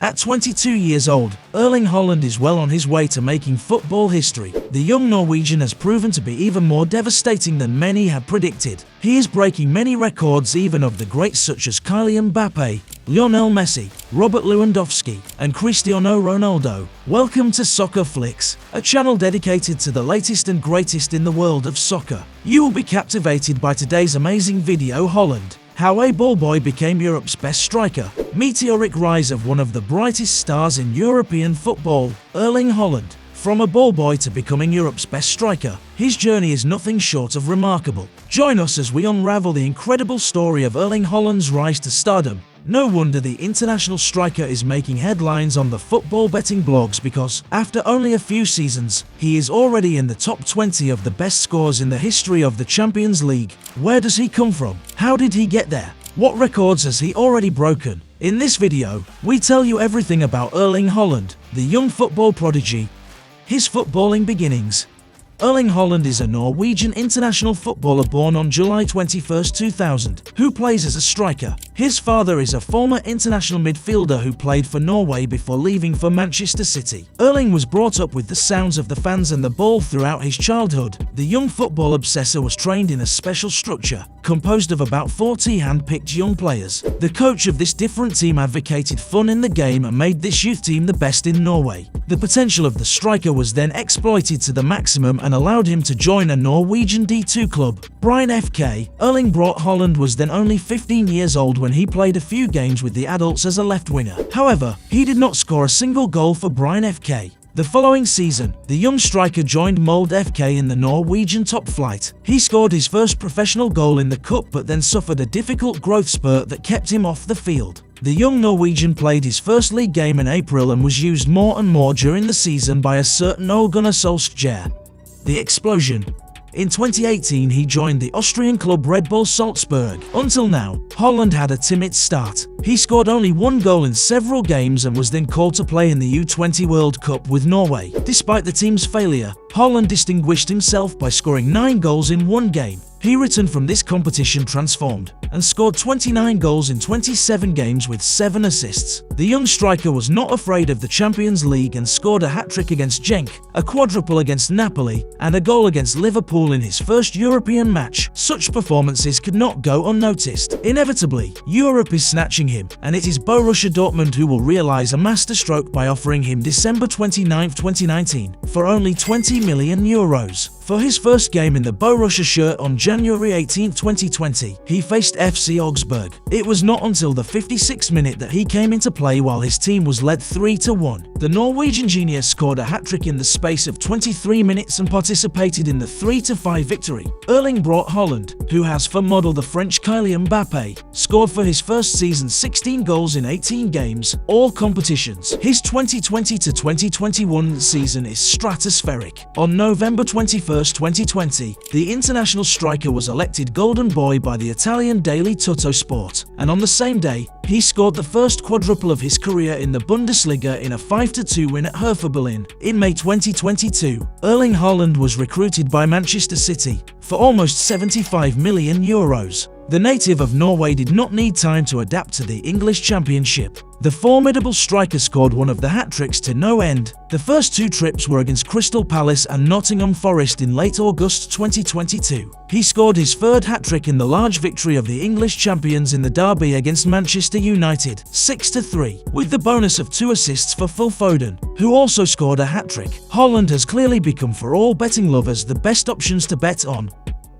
At 22 years old, Erling Haaland is well on his way to making football history. The young Norwegian has proven to be even more devastating than many had predicted. He is breaking many records even of the greats such as Kylian Mbappe, Lionel Messi, Robert Lewandowski, and Cristiano Ronaldo. Welcome to Soccer Flicks, a channel dedicated to the latest and greatest in the world of soccer. You will be captivated by today's amazing video. Haaland, how a ball boy became Europe's best striker. Meteoric rise of one of the brightest stars in European football, Erling Haaland. From a ball boy to becoming Europe's best striker, his journey is nothing short of remarkable. Join us as we unravel the incredible story of Erling Haaland's rise to stardom. No wonder the international striker is making headlines on the football betting blogs, because after only a few seasons, he is already in the top 20 of the best scores in the history of the Champions League. Where does he come from? How did he get there? What records has he already broken? In this video, we tell you everything about Erling Haaland, the young football prodigy. His footballing beginnings. Erling Haaland is a Norwegian international footballer born on July 21, 2000, who plays as a striker. His father is a former international midfielder who played for Norway before leaving for Manchester City. Erling was brought up with the sounds of the fans and the ball throughout his childhood. The young football obsessor was trained in a special structure, composed of about 40 hand-picked young players. The coach of this different team advocated fun in the game and made this youth team the best in Norway. The potential of the striker was then exploited to the maximum and allowed him to join a Norwegian D2 club, Bryne FK. Erling brought Haaland was then only 15 years old when he played a few games with the adults as a left winger. However, he did not score a single goal for Bryne FK. The following season, the young striker joined Molde FK in the Norwegian top flight. He scored his first professional goal in the cup but then suffered a difficult growth spurt that kept him off the field. The young Norwegian played his first league game in April and was used more and more during the season by a certain Ole Gunnar Solskjaer. The explosion. In 2018 he joined the Austrian club Red Bull Salzburg. Until now, Haaland had a timid start. He scored only one goal in several games and was then called to play in the U20 World Cup with Norway. Despite the team's failure, Haaland distinguished himself by scoring 9 goals in one game. He returned from this competition transformed and scored 29 goals in 27 games with 7 assists. The young striker was not afraid of the Champions League and scored a hat-trick against Genk, a quadruple against Napoli, and a goal against Liverpool in his first European match. Such performances could not go unnoticed. Inevitably, Europe is snatching him, and it is Borussia Dortmund who will realise a masterstroke by offering him December 29, 2019, for only €20 million. For his first game in the Borussia shirt on January 18, 2020, he faced FC Augsburg. It was not until the 56th minute that he came into play while his team was led 3-1. The Norwegian genius scored a hat-trick in the space of 23 minutes and participated in the 3-5 victory. Erling brought Haaland, who has for model the French Kylian Mbappe, scored for his first season 16 goals in 18 games, all competitions. His 2020-2021 season is stratospheric. On November 21, 2020, the international striker was elected Golden Boy by the Italian daily Tutto Sport, and on the same day, he scored the first quadruple of his career in the Bundesliga in a 5-2 win at Hertha Berlin. In May 2022, Erling Haaland was recruited by Manchester City for almost €75 million. The native of Norway did not need time to adapt to the English Championship. The formidable striker scored one of the hat-tricks to no end. The first 2 trips were against Crystal Palace and Nottingham Forest in late August 2022. He scored his third hat-trick in the large victory of the English champions in the derby against Manchester United, 6-3, with the bonus of 2 assists for Phil Foden, who also scored a hat-trick. Haaland has clearly become for all betting lovers the best options to bet on.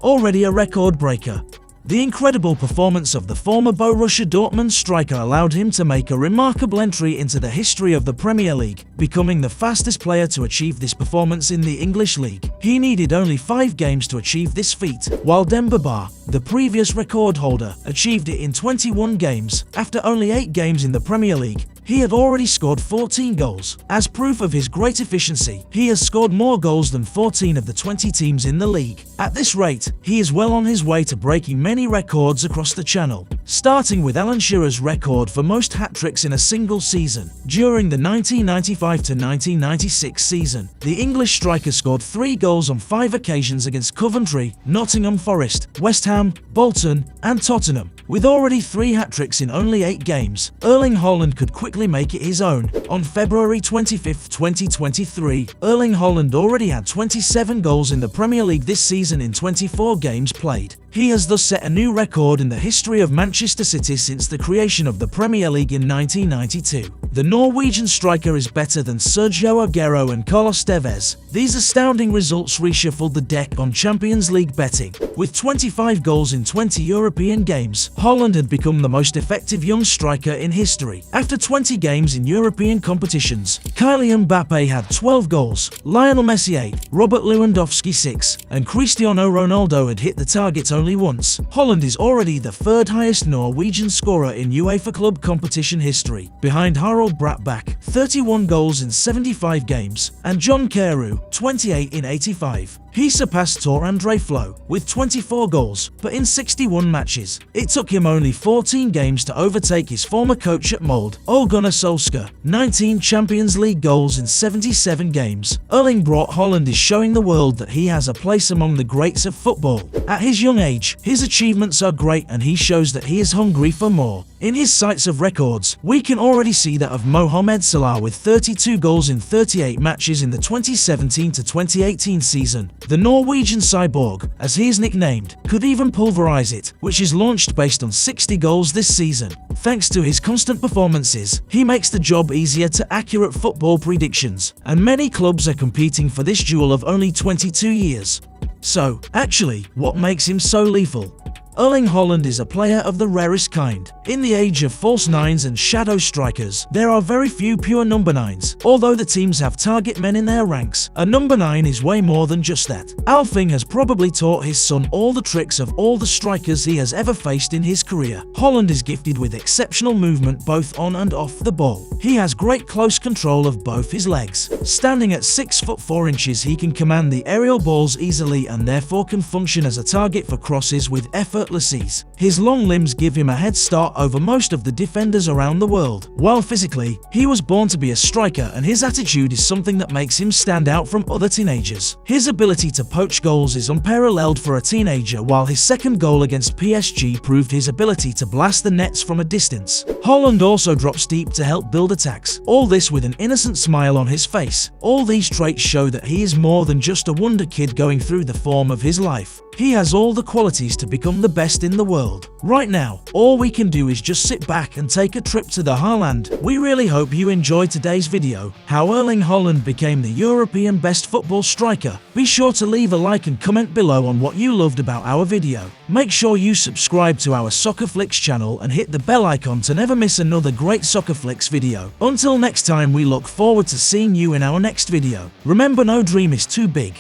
Already a record breaker. The incredible performance of the former Borussia Dortmund striker allowed him to make a remarkable entry into the history of the Premier League, becoming the fastest player to achieve this performance in the English League. He needed only 5 games to achieve this feat, while Demba Ba, the previous record holder, achieved it in 21 games. After only 8 games in the Premier League, he had already scored 14 goals. As proof of his great efficiency, he has scored more goals than 14 of the 20 teams in the league. At this rate, he is well on his way to breaking many records across the channel, starting with Alan Shearer's record for most hat-tricks in a single season. During the 1995-1996 season, the English striker scored 3 goals on 5 occasions against Coventry, Nottingham Forest, West Ham, Bolton, and Tottenham, With already 3 hat-tricks in only 8 games, Erling Haaland could quickly make it his own. On February 25, 2023, Erling Haaland already had 27 goals in the Premier League this season in 24 games played. He has thus set a new record in the history of Manchester City since the creation of the Premier League in 1992. The Norwegian striker is better than Sergio Aguero and Carlos Tevez. These astounding results reshuffled the deck on Champions League betting. With 25 goals in 20 European games, Haaland had become the most effective young striker in history. After 20 games in European competitions, Kylian Mbappe had 12 goals, Lionel Messi 8, Robert Lewandowski 6, and Cristiano Ronaldo had hit the target only once. Haaland is already the 3rd highest Norwegian scorer in UEFA club competition history, behind Harald Brattbakk, 31 goals in 75 games, and John Carew, 28 in 85. He surpassed Tor Andre Flo with 24 goals, but in 61 matches. It took him only 14 games to overtake his former coach at Molde, Ole Gunnar Solskjaer, 19 Champions League goals in 77 games. Erling Braut Haaland is showing the world that he has a place among the greats of football. At his young age, his achievements are great and he shows that he is hungry for more. In his sights of records, we can already see that of Mohamed Salah with 32 goals in 38 matches in the 2017-2018 season. The Norwegian cyborg, as he is nicknamed, could even pulverize it, which is launched based on 60 goals this season. Thanks to his constant performances, he makes the job easier to accurate football predictions, and many clubs are competing for this jewel of only 22 years. So, actually, what makes him so lethal? Erling Haaland is a player of the rarest kind. In the age of false nines and shadow strikers, there are very few pure number 9s. Although the teams have target men in their ranks, a number 9 is way more than just that. Alfing has probably taught his son all the tricks of all the strikers he has ever faced in his career. Haaland is gifted with exceptional movement both on and off the ball. He has great close control of both his legs. Standing at 6 foot 4 inches, he can command the aerial balls easily and therefore can function as a target for crosses with effortless ease. His long limbs give him a head start over most of the defenders around the world. While physically, he was born to be a striker and his attitude is something that makes him stand out from other teenagers. His ability to poach goals is unparalleled for a teenager, while his second goal against PSG proved his ability to blast the nets from a distance. Haaland also drops deep to help build attacks, all this with an innocent smile on his face. All these traits show that he is more than just a wonder kid going through the form of his life. He has all the qualities to become the best in the world. Right now, all we can do is just sit back and take a trip to the Haaland. We really hope you enjoyed today's video, how Erling Haaland became the European best football striker. Be sure to leave a like and comment below on what you loved about our video. Make sure you subscribe to our Soccer Flicks channel and hit the bell icon to never miss another great Soccer Flicks video. Until next time, we look forward to seeing you in our next video. Remember, no dream is too big,